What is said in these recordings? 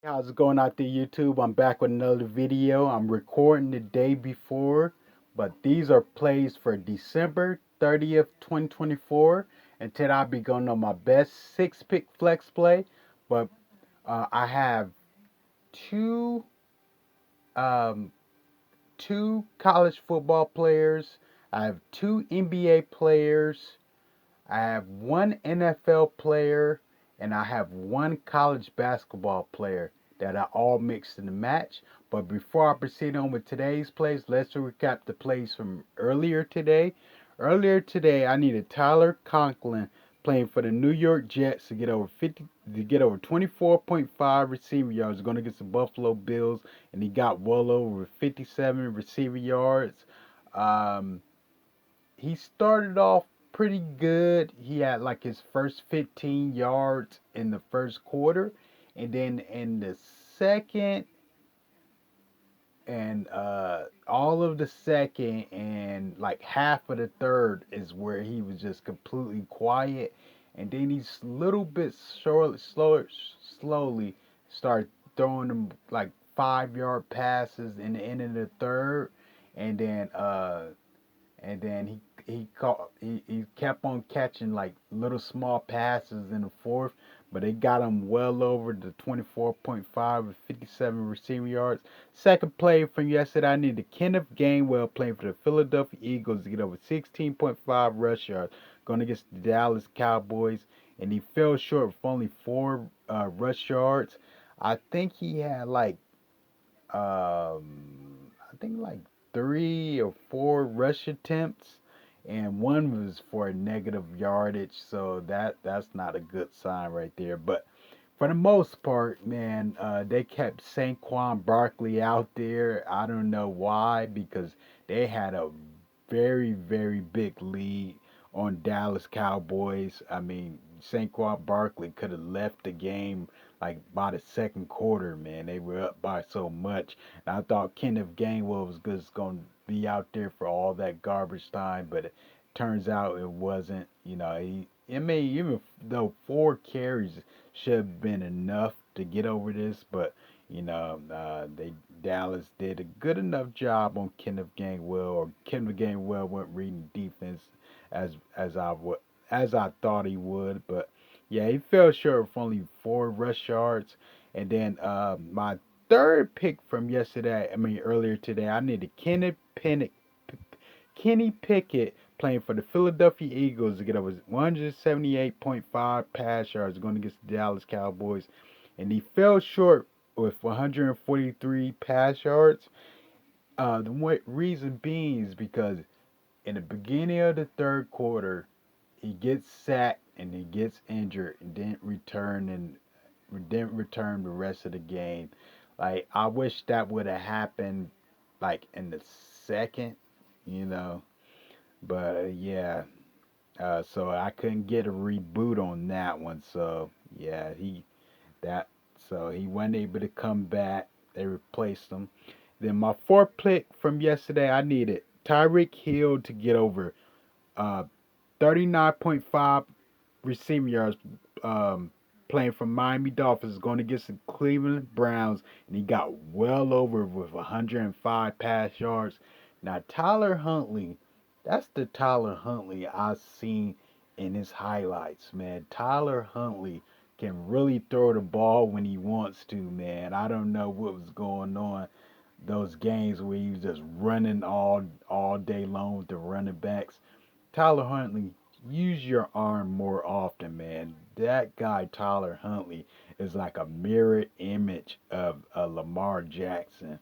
How's it going out there, YouTube? I'm back with another video. I'm recording the day before, but these are plays for December 30th, 2024. And today I'll be going on my best six pick flex play. But I have two um, two college football players. I have two NBA players. I have one NFL player and I have one college basketball player that I all mixed in the match. But before I proceed on with today's plays, let's recap the plays from earlier today. Earlier today, I needed Tyler Conklin playing for the New York Jets to get over 24.5 receiving yards going against the Buffalo Bills, and he got well over 57 receiving yards. Um, he started off pretty good. He had like his first 15 yards in the first quarter, and then in the second and all of the second and like half of the third is where he was just completely quiet, and then he's a little bit slowly started throwing them like 5 yard passes in the end of the third, and then he kept on catching like little small passes in the fourth, but they got him well over the 24.5 with 57 receiving yards. Second play from yesterday, I needed Kenneth Gainwell playing for the Philadelphia Eagles to get over 16.5 rush yards going against the Dallas Cowboys, and he fell short with only four rush yards. I think he had I think like three or four rush attempts, and one was for a negative yardage. So that's not a good sign right there. But for the most part, man, they kept Saquon Barkley out there. I don't know why, because they had a very big lead on Dallas Cowboys. I mean, Saquon Barkley could have left the game like by the second quarter, man. They were up by so much. And I thought Kenneth Gainwell was just going to be out there for all that garbage time, but it turns out it wasn't. I mean, even though four carries should have been enough to get over this, but they Dallas did a good enough job on Kenneth Gainwell, or Kenneth Gainwell wasn't reading defense as as I thought he would. But yeah, he fell short of only four rush yards. And then my third pick from earlier today, I needed Kenny Pickett playing for the Philadelphia Eagles to get over 178.5 pass yards going against the Dallas Cowboys, and he fell short with 143 pass yards. The reason being is because in the beginning of the third quarter, he gets sacked and he gets injured and didn't return the rest of the game. Like, I wish that would have happened like in the second, you know. But yeah, so I couldn't get a reboot on that one. So yeah, that he wasn't able to come back. They replaced him. Then my fourth pick from yesterday, I needed Tyreek Hill to get over uh 39.5 receiving yards, playing for Miami Dolphins, going against the Cleveland Browns, and he got well over with 105 pass yards. Now, Tyler Huntley, that's the Tyler Huntley I've seen in his highlights, man. Tyler Huntley can really throw the ball when he wants to, man. I don't know what was going on those games where he was just running all day long with the running backs. Tyler Huntley, use your arm more often, man. That guy, Tyler Huntley, is like a mirror image of Lamar Jackson,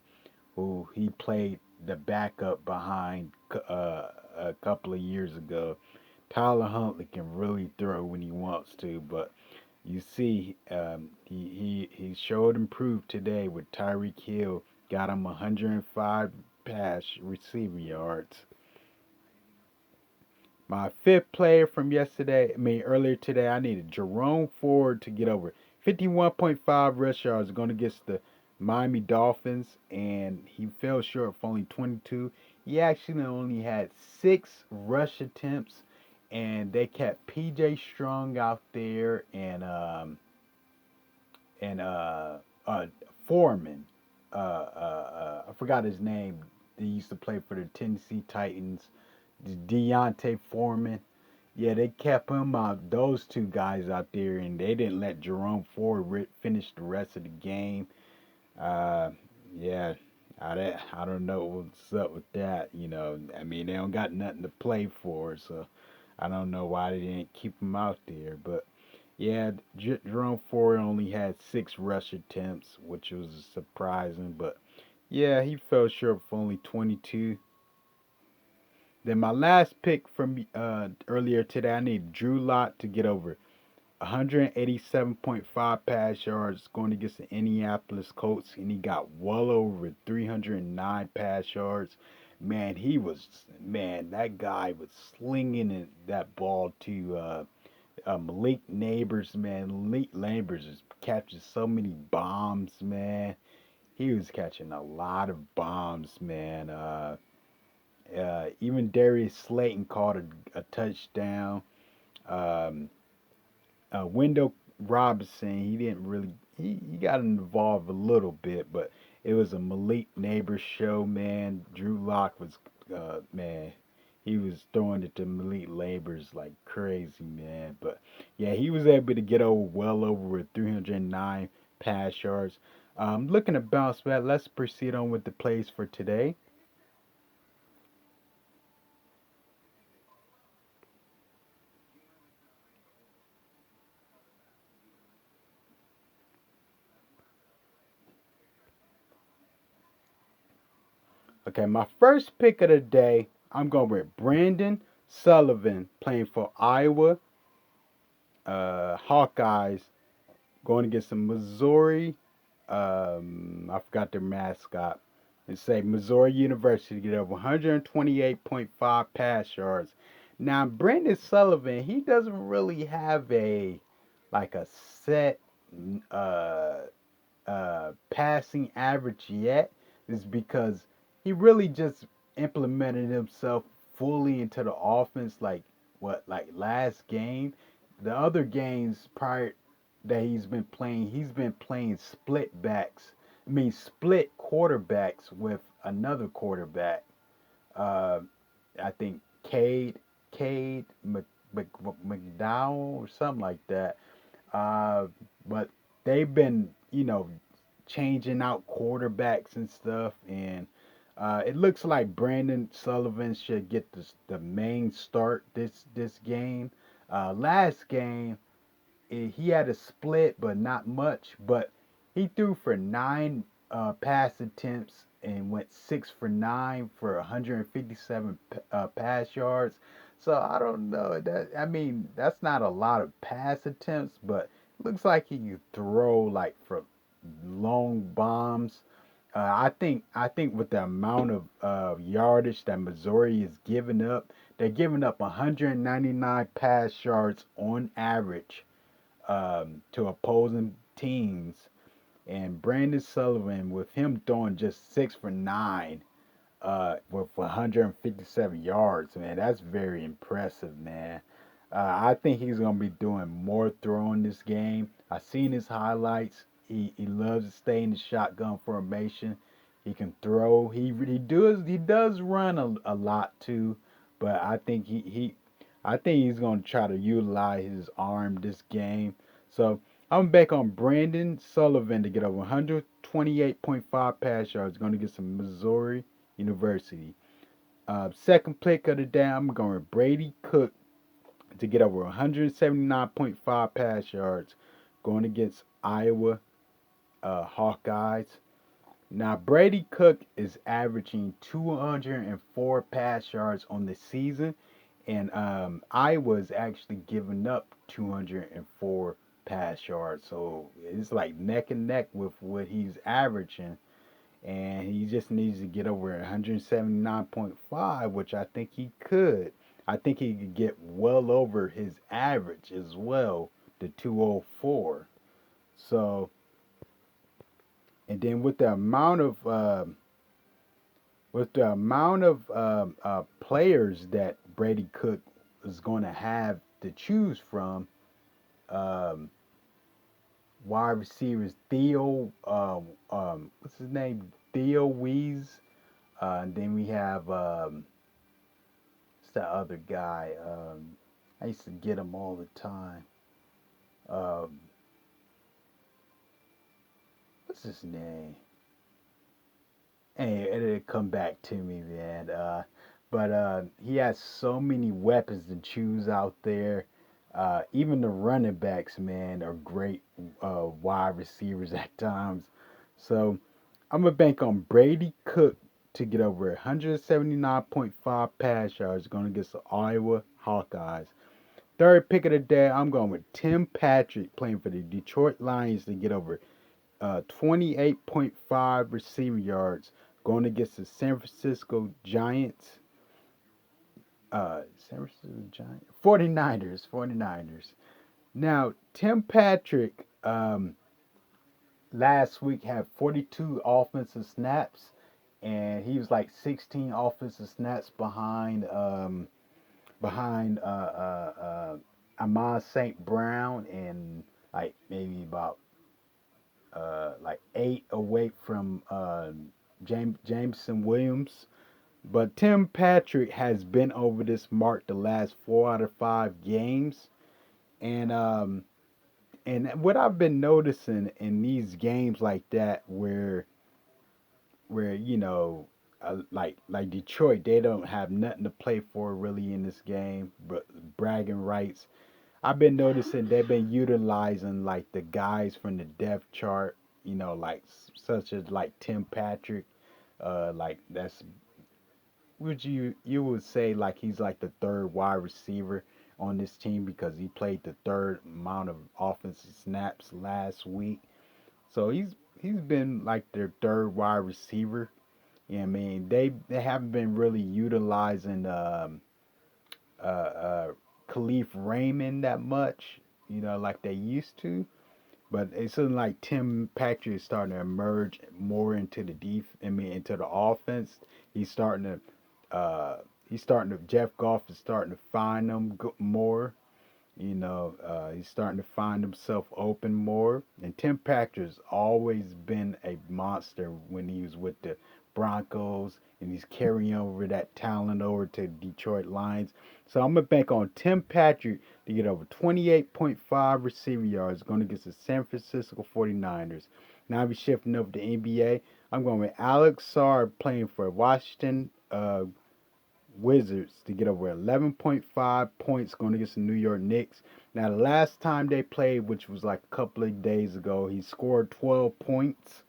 who he played the backup behind a couple of years ago. Tyler Huntley can really throw when he wants to, but you see, he showed and proved today with Tyreek Hill, got him 105 pass receiving yards. My fifth player from earlier today, I needed Jerome Ford to get over 51.5 rush yards going against the Miami Dolphins, and he fell short of only 22. He actually only had six rush attempts, and they kept PJ Strong out there, and uh, Foreman. I forgot his name. He used to play for the Tennessee Titans. Deontay Foreman. Yeah, they kept him out. Those two guys out there, and they didn't let Jerome Ford finish the rest of the game. Uh, yeah, I don't know what's up with that. I mean, they don't got nothing to play for, so I don't know why they didn't keep him out there. But yeah, Jerome Ford only had 6 rush attempts, which was surprising. But yeah, he fell short for only 22. Then my last pick from earlier today, I need Drew Lock to get over 187.5 pass yards going against the Indianapolis Colts, and he got well over 309 pass yards. Man, that guy was slinging that ball to Malik Neighbors, man. Malik Neighbors is catching so many bombs, man. He was catching a lot of bombs, man. Even Darius Slayton caught a touchdown. Um, Wendell Robinson, he didn't really he got involved a little bit, but it was a Malik Neighbors show, man. Drew Lock was man, he was throwing it to Malik Neighbors like crazy, man. But yeah, he was able to get over well over with 309 pass yards. Looking to bounce back. Let's proceed on with the plays for today. Okay, my first pick of the day, I'm going with Brandon Sullivan playing for Iowa Hawkeyes going against the Missouri. I forgot their mascot. And say Missouri University to get over 128.5 pass yards. Now Brandon Sullivan, he doesn't really have a set uh, passing average yet is because he really just implemented himself fully into the offense like last game. The other games prior that he's been playing split backs. I mean split quarterbacks with another quarterback. Uh, I think Cade McDowell or something like that. But they've been, changing out quarterbacks and stuff, and it looks like Brandon Sullivan should get the main start this game. Last game, he had a split, but not much. But he threw for 9 pass attempts and went 6 for 9 for 157 pass yards. So I don't know. I mean, that's not a lot of pass attempts, but it looks like he could throw like for long bombs. I think with the amount of yardage that Missouri is giving up, they're giving up 199 pass yards on average to opposing teams. And Brandon Sullivan, with him throwing just 6 for 9 with 157 yards, man, that's very impressive, man. I think he's gonna be doing more throwing this game. I've seen his highlights. He loves to stay in the shotgun formation. He can throw. He does run a lot too, but I think he's gonna try to utilize his arm this game. So I'm back on Brandon Sullivan to get over 128.5 pass yards. Going to get some Missouri University. Second pick of the day, I'm going with Brady Cook to get over 179.5 pass yards. Going against Iowa Hawkeyes. Now, Brady Cook is averaging 204 pass yards on the season, and Iowa's actually giving up 204 pass yards. So it's like neck and neck with what he's averaging, and he just needs to get over 179.5, which I think he could. I think he could get well over his average as well, the 204. So, and then with the amount of players that Brady Cook is going to have to choose from, um, wide receivers Theo, what's his name? Theo Wees. And then we have what's that other guy? I used to get him all the time. Um, what's his name? Hey, it'll come back to me, man. But he has so many weapons to choose out there. Even the running backs, man, are great wide receivers at times. So I'm gonna bank on Brady Cook to get over 179.5 pass yards going against the Iowa Hawkeyes. Third pick of the day, I'm going with Tim Patrick playing for the Detroit Lions to get over 28.5 receiving yards going against the San Francisco Giants. San Francisco Giants? 49ers. 49ers. Now, Tim Patrick last week had 42 offensive snaps, and he was like 16 offensive snaps behind Amon St. Brown and like maybe about like 8 away from Jameson Williams. But Tim Patrick has been over this mark the last 4 out of 5 games, and what I've been noticing in these games like that, where like Detroit, they don't have nothing to play for really in this game, but bragging rights. I've been noticing they've been utilizing like the guys from the depth chart, like such as like Tim Patrick, like that's would you would say like he's like the third wide receiver on this team because he played the third amount of offensive snaps last week. So he's been like their third wide receiver. Yeah, I mean they haven't been really utilizing uh, uh, Khalif Raymond that much, like they used to. But it's something like Tim Patrick is starting to emerge more into the into the offense. He's starting Jeff Goff is starting to find them more. He's starting to find himself open more. And Tim Patrick's always been a monster when he was with the Broncos, and he's carrying over that talent over to Detroit Lions. So I'm going to bank on Tim Patrick to get over 28.5 receiving yards going against the San Francisco 49ers. Now I'll be shifting over to NBA. I'm going with Alex Sarr playing for Washington Wizards to get over 11.5 points going against the New York Knicks. Now, the last time they played, which was like a couple of days ago, he scored 12 points,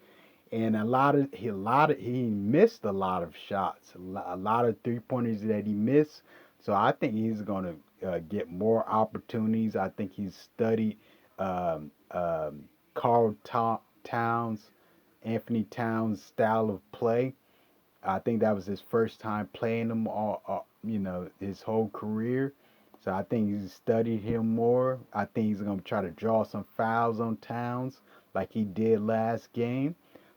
and he missed a lot of shots, a lot of 3 pointers that he missed. So I think he's going to get more opportunities. I think he's studied um, um, Towns, Anthony Towns' style of play. I think that was his first time playing him his whole career. So I think he's studied him more. I think he's going to try to draw some fouls on Towns like he did last game.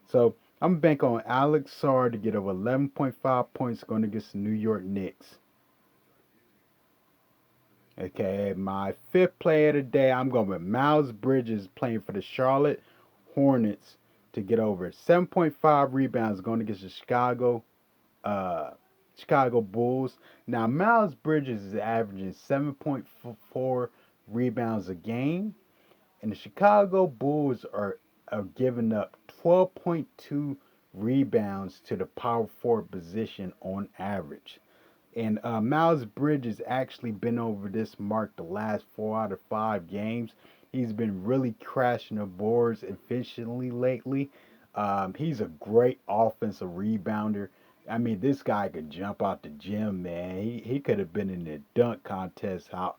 So I'm bank on Alex Sarr to get over 11.5 points going against the New York Knicks. Okay, my fifth player today, I'm going with Miles Bridges playing for the Charlotte Hornets to get over 7.5 rebounds going against the uh, Chicago Bulls. Now, Miles Bridges is averaging 7.4 rebounds a game, and the Chicago Bulls are giving up 12.2 rebounds to the power forward position on average. And Miles Bridges actually been over this mark the last 4 out of 5 games. He's been really crashing the boards efficiently lately. He's a great offensive rebounder. I mean, this guy could jump out the gym, man. He could have been in the dunk contest. How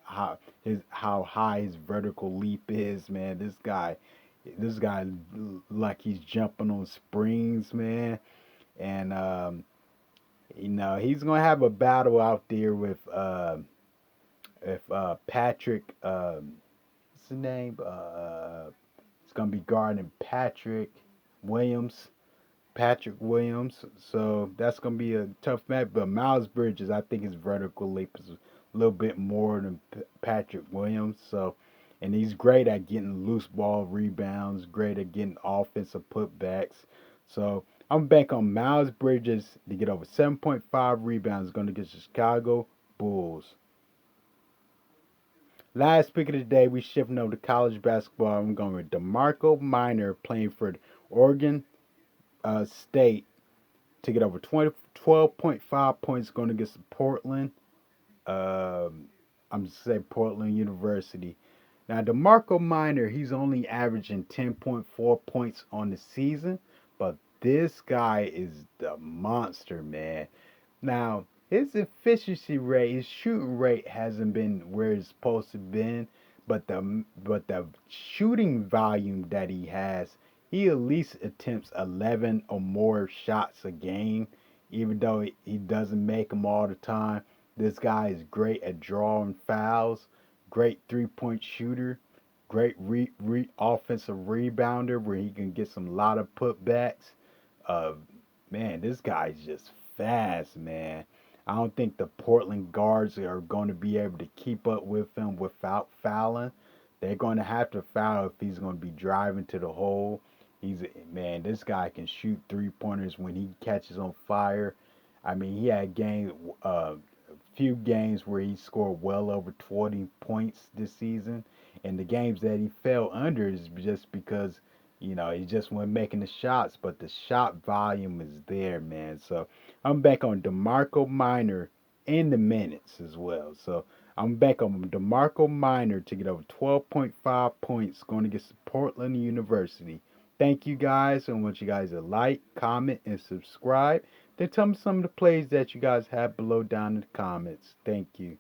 high his vertical leap is, man. This guy like he's jumping on springs, man. And he's gonna have a battle out there with if Patrick, what's his name? It's gonna be guarding Williams, Patrick Williams. So that's gonna be a tough match. But Miles Bridges, I think his vertical leap is a little bit more than Patrick Williams. So, and he's great at getting loose ball rebounds, great at getting offensive putbacks. So I'm back on Miles Bridges to get over 7.5 rebounds going against the Chicago Bulls. Last pick of the day, we shifting over to college basketball. I'm going with DeMarco Minor playing for Oregon State to get over 12.5 points going against Portland. Um, I'm just say Portland University. Now, DeMarco Minor, he's only averaging 10.4 points on the season, but this guy is the monster, man. Now, his efficiency rate, his shooting rate hasn't been where it's supposed to been, but the shooting volume that he has, he at least attempts 11 or more shots a game, even though he doesn't make them all the time. This guy is great at drawing fouls, great three-point shooter, great offensive rebounder where he can get some lot of putbacks. Uh, Man, this guy's just fast, man. I don't think the Portland guards are going to be able to keep up with him without fouling. They're going to have to foul if he's going to be driving to the hole. Man, this guy can shoot three pointers when he catches on fire. I mean, he had few games where he scored well over 20 points this season, and the games that he fell under is just because he just wasn't making the shots, but the shot volume is there, man. So I'm back on DeMarco Minor in the minutes as well. So I'm back on DeMarco Minor to get over 12.5 points going against Portland University. Thank you guys. I want you guys to like, comment, and subscribe. Then tell me some of the plays that you guys have below down in the comments. Thank you.